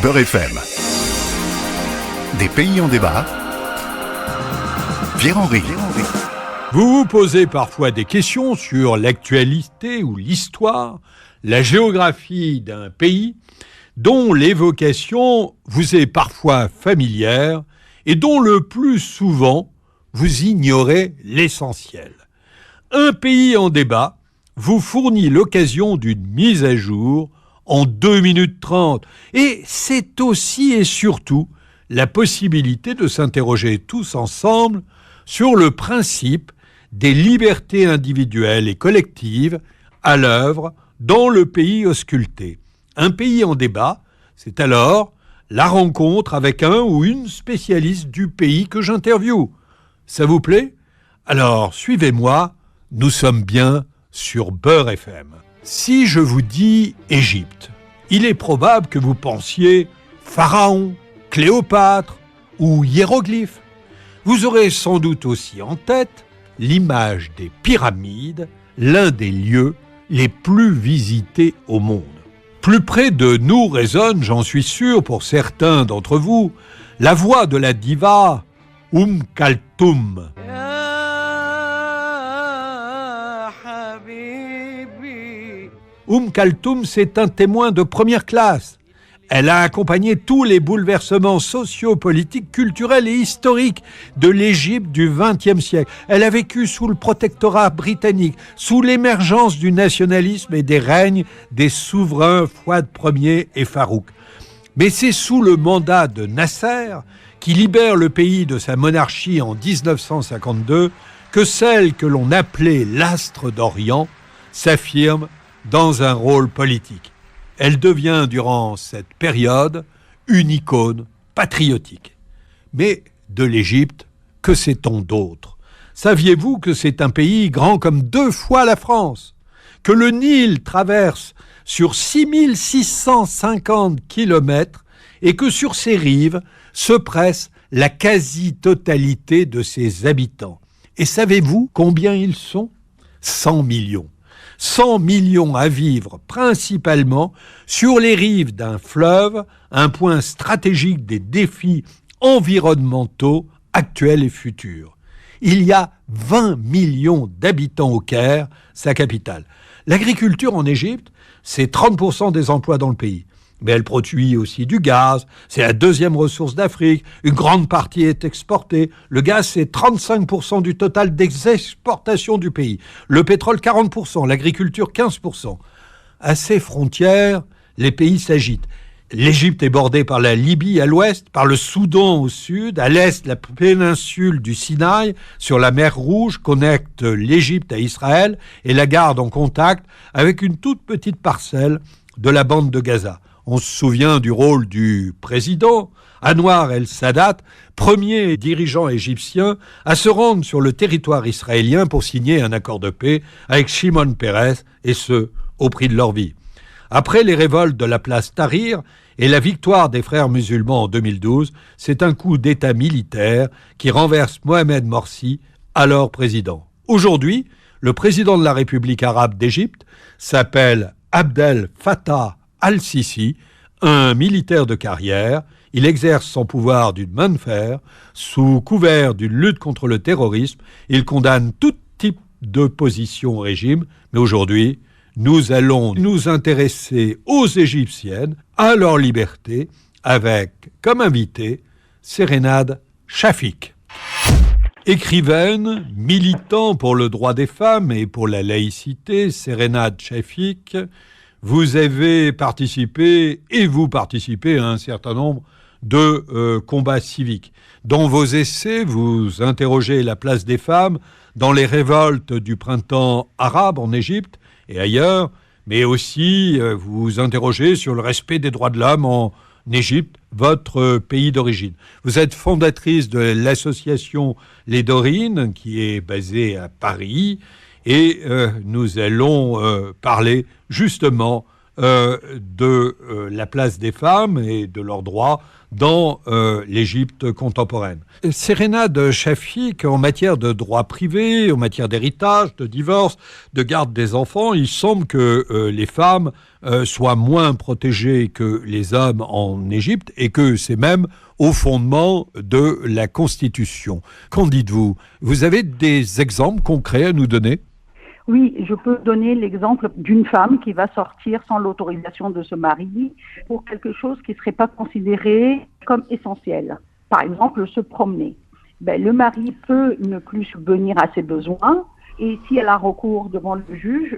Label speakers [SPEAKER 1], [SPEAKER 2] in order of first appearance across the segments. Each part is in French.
[SPEAKER 1] Beurre FM. Des pays en débat. Pierre-Henri.
[SPEAKER 2] Vous vous posez parfois des questions sur l'actualité ou l'histoire, la géographie d'un pays dont l'évocation vous est parfois familière et dont le plus souvent vous ignorez l'essentiel. Un pays en débat vous fournit l'occasion d'une mise à jour en 2 minutes 30 et c'est aussi et surtout la possibilité de s'interroger tous ensemble sur le principe des libertés individuelles et collectives à l'œuvre dans le pays ausculté. Un pays en débat, c'est alors la rencontre avec un ou une spécialiste du pays que j'interviewe. Ça vous plaît ? Alors suivez-moi, nous sommes bien sur Beurre FM. Si je vous dis Égypte, il est probable que vous pensiez Pharaon, Cléopâtre ou hiéroglyphes. Vous aurez sans doute aussi en tête l'image des pyramides, l'un des lieux les plus visités au monde. Plus près de nous résonne, j'en suis sûr pour certains d'entre vous, la voix de la diva Kalthoum. Kalthoum, c'est un témoin de première classe. Elle a accompagné tous les bouleversements sociopolitiques, culturels et historiques de l'Égypte du XXe siècle. Elle a vécu sous le protectorat britannique, sous l'émergence du nationalisme et des règnes des souverains Fouad Ier et Farouk. Mais c'est sous le mandat de Nasser, qui libère le pays de sa monarchie en 1952, que celle que l'on appelait l'astre d'Orient s'affirme dans un rôle politique. Elle devient, durant cette période, une icône patriotique. Mais de l'Égypte, que sait-on d'autre ? Saviez-vous que c'est un pays grand comme 2 fois la France ? Que le Nil traverse sur 6650 kilomètres et que sur ses rives se presse la quasi-totalité de ses habitants. Et savez-vous combien ils sont ? 100 millions. 100 millions à vivre principalement sur les rives d'un fleuve, un point stratégique des défis environnementaux actuels et futurs. Il y a 20 millions d'habitants au Caire, sa capitale. L'agriculture en Égypte, c'est 30% des emplois dans le pays. Mais elle produit aussi du gaz, c'est la 2e ressource d'Afrique, une grande partie est exportée. Le gaz, c'est 35% du total des exportations du pays. Le pétrole, 40%, l'agriculture, 15%. À ces frontières, les pays s'agitent. L'Égypte est bordée par la Libye à l'ouest, par le Soudan au sud, à l'est, la péninsule du Sinaï, sur la mer Rouge, connecte l'Égypte à Israël et la garde en contact avec une toute petite parcelle de la bande de Gaza. On se souvient du rôle du président, Anwar el-Sadat, premier dirigeant égyptien à se rendre sur le territoire israélien pour signer un accord de paix avec Shimon Peres, et ce, au prix de leur vie. Après les révoltes de la place Tahrir et la victoire des frères musulmans en 2012, c'est un coup d'État militaire qui renverse Mohamed Morsi, alors président. Aujourd'hui, le président de la République arabe d'Égypte s'appelle Abdel Fattah Al-Sisi, un militaire de carrière. Il exerce son pouvoir d'une main de fer, sous couvert d'une lutte contre le terrorisme. Il condamne tout type d'opposition au régime. Mais aujourd'hui, nous allons nous intéresser aux Égyptiennes, à leur liberté, avec, comme invité, Serenade Chafik. Écrivaine, militant pour le droit des femmes et pour la laïcité, Serenade Chafik, vous avez participé et vous participez à un certain nombre de combats civiques. Dans vos essais, vous interrogez la place des femmes dans les révoltes du printemps arabe en Égypte et ailleurs, mais aussi vous vous interrogez sur le respect des droits de l'homme en Égypte, votre pays d'origine. Vous êtes fondatrice de l'association Les Dorines, qui est basée à Paris, et nous allons parler justement de la place des femmes et de leurs droits dans l'Égypte contemporaine. Serena de Shafik, en matière de droits privés, en matière d'héritage, de divorce, de garde des enfants, il semble que les femmes soient moins protégées que les hommes en Égypte et que c'est même au fondement de la Constitution. Qu'en dites-vous? Vous avez des exemples concrets à nous donner?
[SPEAKER 3] Oui, je peux donner l'exemple d'une femme qui va sortir sans l'autorisation de ce mari pour quelque chose qui ne serait pas considéré comme essentiel. Par exemple, se promener. Le mari peut ne plus subvenir à ses besoins et si elle a recours devant le juge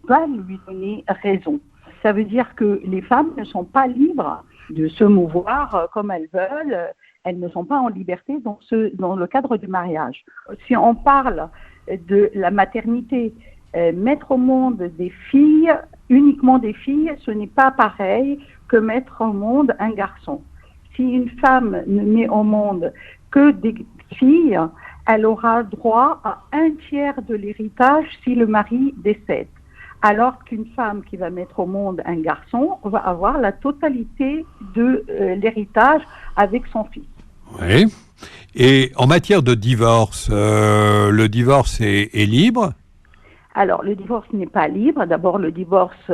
[SPEAKER 3] va lui donner raison. Ça veut dire que les femmes ne sont pas libres de se mouvoir comme elles veulent. Elles ne sont pas en liberté dans le cadre du mariage. Si on parle de la maternité, mettre au monde des filles, uniquement des filles, ce n'est pas pareil que mettre au monde un garçon. Si une femme ne met au monde que des filles, elle aura droit à 1/3 de l'héritage si le mari décède. Alors qu'une femme qui va mettre au monde un garçon va avoir la totalité de l'héritage avec son fils.
[SPEAKER 2] Oui. Et en matière de divorce, le divorce est libre?
[SPEAKER 3] Alors, le divorce n'est pas libre. D'abord, le divorce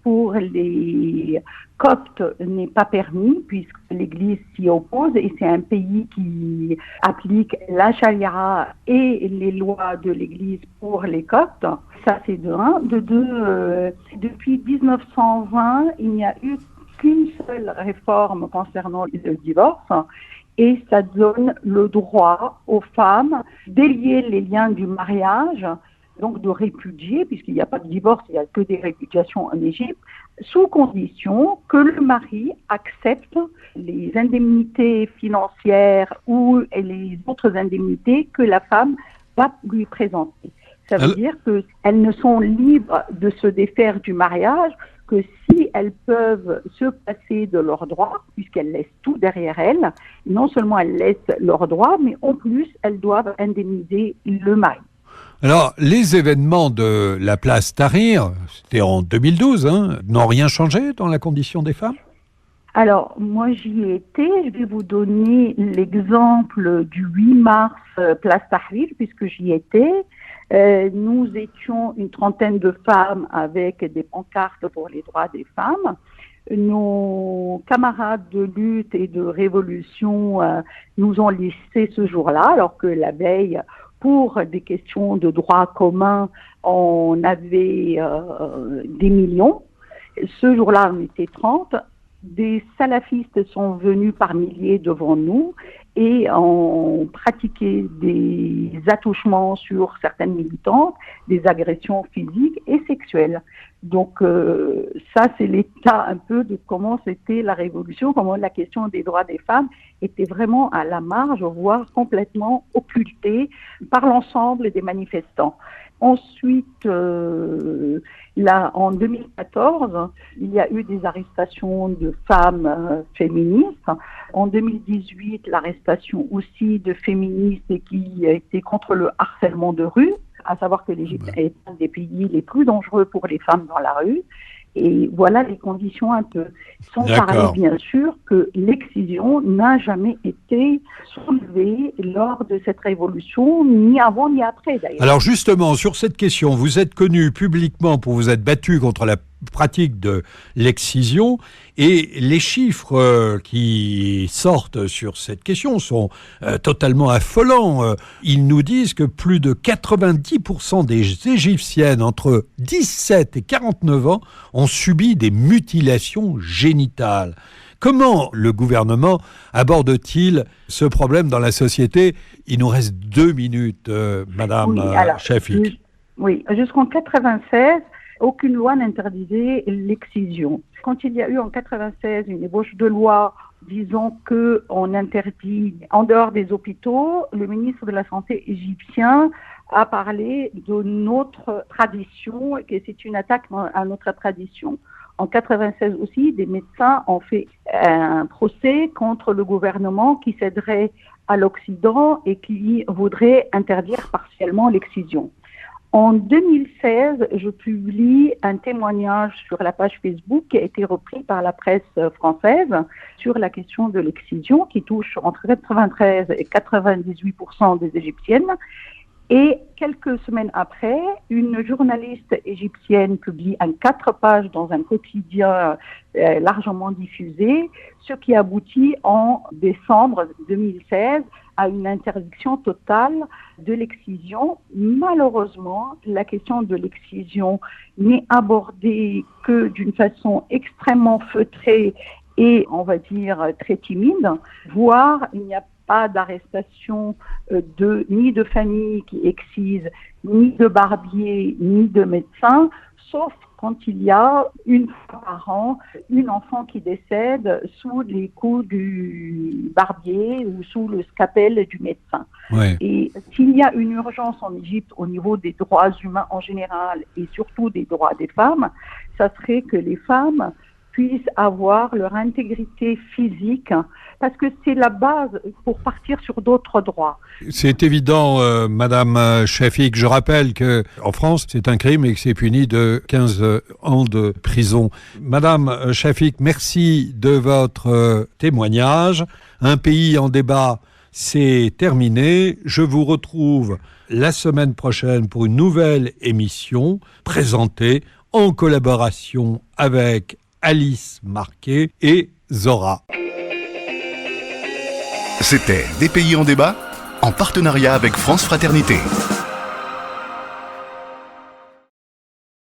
[SPEAKER 3] pour les coptes n'est pas permis puisque l'Église s'y oppose et c'est un pays qui applique la charia et les lois de l'Église pour les coptes. Ça, c'est de un. De deux, depuis 1920, il n'y a eu qu'une seule réforme concernant le divorce. Et ça donne le droit aux femmes d'élier les liens du mariage, donc de répudier, puisqu'il n'y a pas de divorce, il n'y a que des répudiations en Égypte, sous condition que le mari accepte les indemnités financières ou les autres indemnités que la femme va lui présenter. Ça veut dire qu'elles ne sont libres de se défaire du mariage que si elles peuvent se passer de leurs droits, puisqu'elles laissent tout derrière elles, non seulement elles laissent leurs droits, mais en plus, elles doivent indemniser le mari.
[SPEAKER 2] Alors, les événements de la place Tahrir, c'était en 2012, n'ont rien changé dans la condition des femmes?
[SPEAKER 3] Alors, moi, j'y ai été. Je vais vous donner l'exemple du 8 mars, place Tahrir, puisque j'y étais. Nous étions une trentaine de femmes avec des pancartes pour les droits des femmes. Nos camarades de lutte et de révolution nous ont laissés ce jour-là, alors que la veille, pour des questions de droit commun, on avait des millions. Ce jour-là, on était 30. Des salafistes sont venus par milliers devant nous et ont pratiqué des attouchements sur certaines militantes, des agressions physiques et sexuelles. Donc ça, c'est l'état un peu de comment c'était la révolution, comment la question des droits des femmes était vraiment à la marge, voire complètement occultée par l'ensemble des manifestants. Ensuite, là, en 2014, il y a eu des arrestations de femmes féministes. En 2018, l'arrestation aussi de féministes qui étaient contre le harcèlement de rue, à savoir que l'Égypte est un des pays les plus dangereux pour les femmes dans la rue. Et voilà les conditions un peu. Sans parler, bien sûr, que l'excision n'a jamais été soulevée lors de cette révolution, ni avant ni après d'ailleurs.
[SPEAKER 2] Alors justement, sur cette question, vous êtes connu publiquement pour vous être battu contre la pratique de l'excision et les chiffres qui sortent sur cette question sont totalement affolants. Ils nous disent que plus de 90% des Égyptiennes entre 17 et 49 ans ont subi des mutilations génitales. Comment le gouvernement aborde-t-il ce problème dans la société? Il nous reste 2 minutes, Madame Shafik.
[SPEAKER 3] Oui, jusqu'en 1996, aucune loi n'interdisait l'excision. Quand il y a eu en 1996 une ébauche de loi disant qu'on interdit en dehors des hôpitaux, le ministre de la Santé égyptien a parlé de notre tradition et que c'est une attaque à notre tradition. En 1996 aussi, des médecins ont fait un procès contre le gouvernement qui céderait à l'Occident et qui voudrait interdire partiellement l'excision. En 2016, je publie un témoignage sur la page Facebook qui a été repris par la presse française sur la question de l'excision qui touche entre 93 et 98% des Égyptiennes. Et quelques semaines après, une journaliste égyptienne publie en 4 pages dans un quotidien largement diffusé, ce qui aboutit en décembre 2016 à une interdiction totale de l'excision. Malheureusement, la question de l'excision n'est abordée que d'une façon extrêmement feutrée et, on va dire, très timide, voire il n'y a pas d'arrestation ni de famille qui excise, ni de barbier, ni de médecin, sauf quand il y a une fois par an, une enfant qui décède sous les coups du barbier ou sous le scalpel du médecin.
[SPEAKER 2] Ouais.
[SPEAKER 3] Et s'il y a une urgence en Égypte au niveau des droits humains en général et surtout des droits des femmes, ça serait que les femmes puissent avoir leur intégrité physique, parce que c'est la base pour partir sur d'autres droits.
[SPEAKER 2] C'est évident, Madame Chafik. Je rappelle que en France, c'est un crime et que c'est puni de 15 ans de prison. Madame Chafik, merci de votre témoignage. Un pays en débat, c'est terminé. Je vous retrouve la semaine prochaine pour une nouvelle émission présentée en collaboration avec Alice Marquet et Zora.
[SPEAKER 1] C'était Des pays en débat, en partenariat avec France Fraternité.